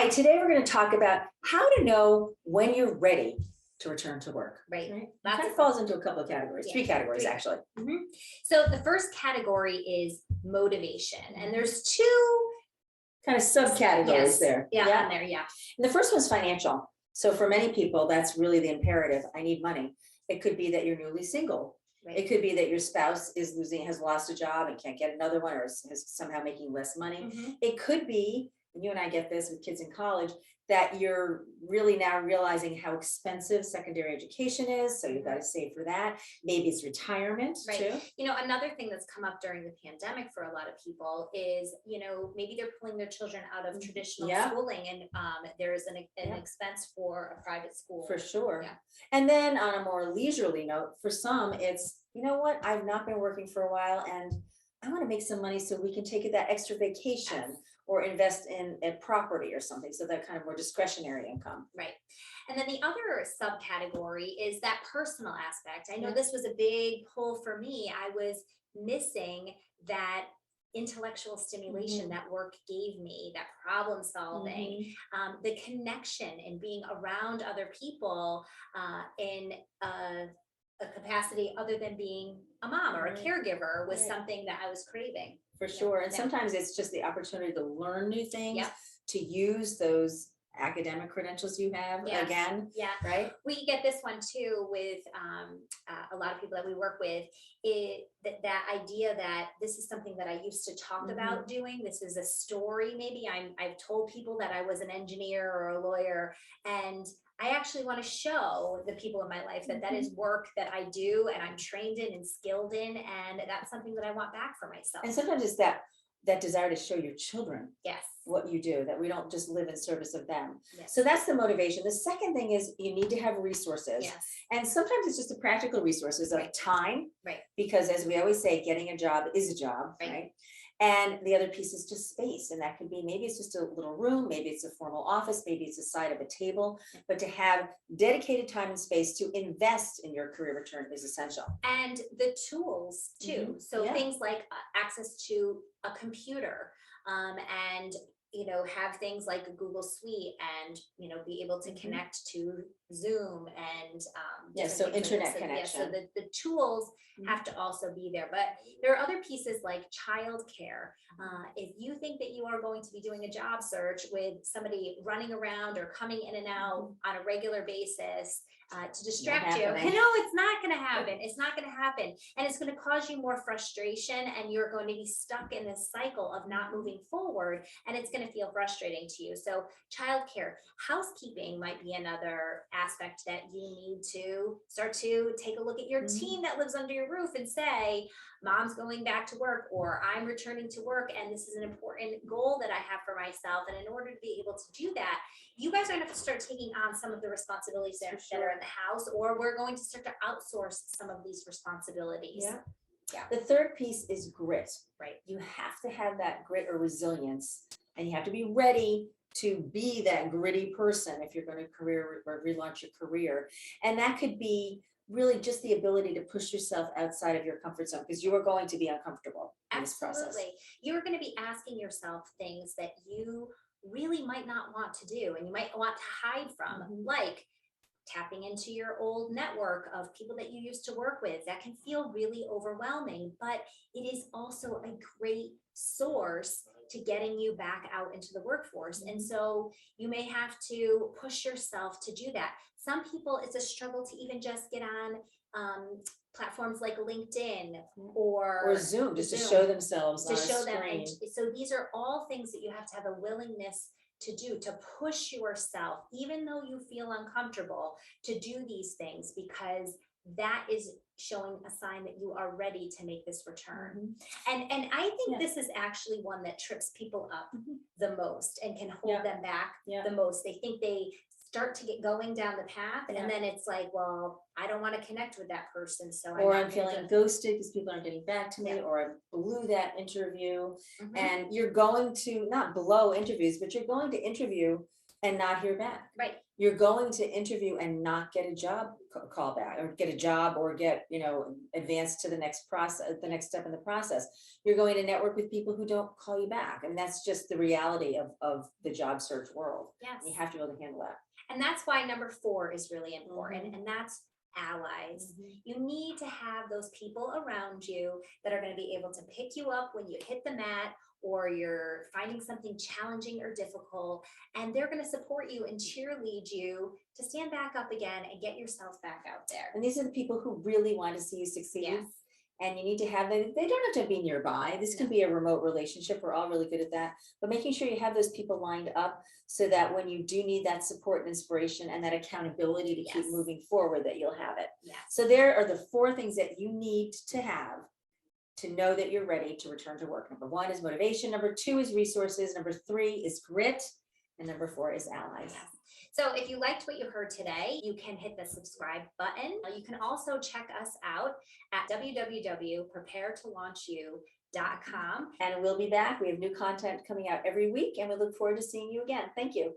Hi, today we're going to talk about how to know when you're ready to return to work. Right. It kind of falls into a couple of categories, three categories actually. So the first category is motivation, and there's two kind of subcategories there. Yeah. And the first one's financial. So for many people, that's really the imperative. I need money. It could be that you're newly single. Right. It could be that your spouse has lost a job and can't get another one, or is somehow making less money. It could be, and you and I get this with kids in college, that you're really now realizing how expensive secondary education is. So you've got to save for that. Maybe it's retirement too. You know, another thing that's come up during the pandemic for a lot of people is, you know, maybe they're pulling their children out of traditional schooling, and there is an expense for a private school. For sure. And then on a more leisurely note, for some, it's, you know what, I've not been working for a while and I want to make some money so we can take that extra vacation. Or invest in a property or something. So that kind of more discretionary income. Right. And then the other subcategory is that personal aspect. I know this was a big pull for me. I was missing that intellectual stimulation that work gave me, that problem solving, the connection and being around other people in a capacity other than being a mom or a caregiver was something that I was craving. For sure. And sometimes it's just the opportunity to learn new things, to use those academic credentials you have again. Right. We get this one too with a lot of people that we work with, that idea that this is something that I used to talk about doing. This is a story. Maybe I've told people that I was an engineer or a lawyer, and I actually want to show the people in my life that that is work that I do and I'm trained in and skilled in, and that's something that I want back for myself. And sometimes it's that desire to show your children what you do, that we don't just live in service of them. So that's the motivation. The second thing is you need to have resources. And sometimes it's just the practical resources of time. Because as we always say, getting a job is a job, right? And the other piece is just space. And that could be, maybe it's just a little room, maybe it's a formal office, maybe it's the side of a table, but to have dedicated time and space to invest in your career return is essential. And the tools too. So things like access to a computer, and you know, have things like a Google Suite, and you know, be able to connect to Zoom and so internet connection. So the tools have to also be there. But there are other pieces like childcare. If you think that you are going to be doing a job search with somebody running around or coming in and out on a regular basis to distract you, no, it's not going to happen. It's not going to happen. And it's going to cause you more frustration, and you're going to be stuck in this cycle of not moving forward, and it's going to feel frustrating to you. So childcare, housekeeping might be another aspect that you need to start to take a look at your team that lives under your roof and say, mom's going back to work, or I'm returning to work, and this is an important goal that I have for myself. And in order to be able to do that, you guys are going to have to start taking on some of the responsibilities that are in the house, or we're going to start to outsource some of these responsibilities. The third piece is grit. You have to have that grit or resilience, and you have to be ready to be that gritty person if you're going to relaunch your career. And that could be really just the ability to push yourself outside of your comfort zone, because you are going to be uncomfortable in this process. You're going to be asking yourself things that you really might not want to do, and you might want to hide from, like tapping into your old network of people that you used to work with. That can feel really overwhelming, but it is also a great source to getting you back out into the workforce. And so you may have to push yourself to do that. Some people, it's a struggle to even just get on platforms like LinkedIn or Zoom, just to show themselves to show them. And so these are all things that you have to have a willingness to do, to push yourself, even though you feel uncomfortable, to do these things, because that is showing a sign that you are ready to make this return. And I think this is actually one that trips people up the most and can hold them back the most. They think they start to get going down the path, and then it's like, well, I don't want to connect with that person, so I'm feeling ghosted because people aren't getting back to me, or I blew that interview. And you're going to not blow interviews, but you're going to interview and not hear back. Right. You're going to interview and not get a job call back, or get a job, or get, advanced to the next process, the next step in the process. You're going to network with people who don't call you back. And that's just the reality of the job search world. Yes. You have to be able to handle that. And that's why number 4 is really important. And that's allies. You need to have those people around you that are going to be able to pick you up when you hit the mat, or you're finding something challenging or difficult, and they're going to support you and cheerlead you to stand back up again and get yourself back out there. And these are the people who really want to see you succeed. Yes. And you need to have them. They don't have to be nearby. This can be a remote relationship. We're all really good at that. But making sure you have those people lined up so that when you do need that support and inspiration and that accountability to keep moving forward, that you'll have it. Yes. So there are the 4 things that you need to have to know that you're ready to return to work. Number 1 is motivation. Number 2 is resources. Number 3 is grit. And number 4 is allies. Yes. So if you liked what you heard today, you can hit the subscribe button. You can also check us out at www.preparetolaunchu.com. And we'll be back. We have new content coming out every week, and we look forward to seeing you again. Thank you.